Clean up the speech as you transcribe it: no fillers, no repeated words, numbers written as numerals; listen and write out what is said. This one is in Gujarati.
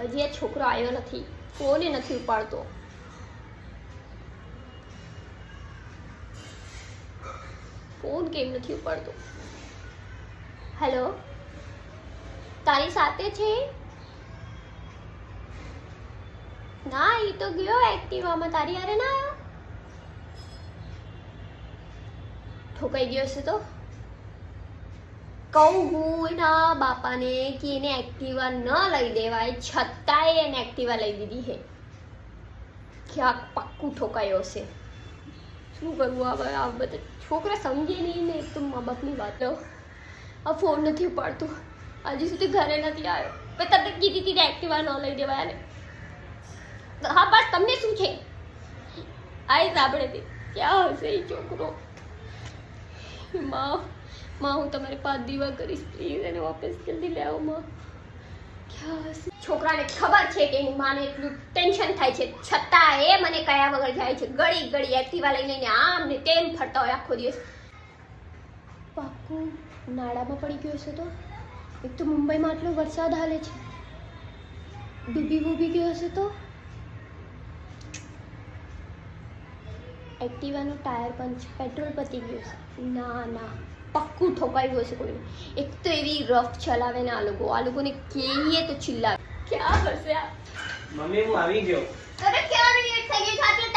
હજી આ છોકરો આવ્યો નથી, ફોન નથી ઉપાડતો. ફોન કેમ નથી ઉપાડતો? હેલો, તારી સાથે છે? ના, એ તો ગયો એક્ટિવામાં, તારી હારે ના આવ્યો? ઠોકાઈ ગયો છે તો કહું હું એના બાપાને કે એને એક્ટિવા ન લઈ દેવાય, છતાંય એને એક્ટિવા લઈ દીધી છે. ક્યાંક પાક્કું ઠોકાયો છે. શું કરવું હવે? આ બધા છોકરા સમજે નહીં ને, એક તો મા બાપની વાતો. આ ફોન નથી ઉપાડતો, હજી સુધી ઘરે નથી આવ્યો. મેં તને કીધી હતી એક્ટિવા ન લઈ દેવાય ને. હા બસ, તમને શું છે? આવીશ આપણે ક્યાં હશે એ છોકરો? માં, હું તમારે 5 દિવસ કરીશ, પ્લીઝ એને વાપસ જલ્દી લે આવો માં. ક્યાં હશે? છોકરાને ખબર છે કે એની માને એટલું ટેન્શન થાય છે, છતાં એ મને કયા વગર જાય છે. ગળી ગળી એક્ટિવા લઈને આમ ને તેમ ફરતા હોય આખો દિવસ. પાક્કું નાળામાં પડી ગયો હશે તો. એક તો મુંબઈમાં આટલો વરસાદ હાલે છે, ડૂબી ગયો હશે તો. એક્ટિવાનો ટાયર પંચ, પેટ્રોલ પતી ગયું છે. ના, પક્કું ઠોકાયું હશે કોઈ. એક તો એવી રફ ચલાવે ને આ લોકોને કહીએ તો ચિલ્લાવે. ક્યાં હશે આ? મમ્મી હું આવી ગયો. અરે ક્યાં લેટ થઈ ગઈ? સાચું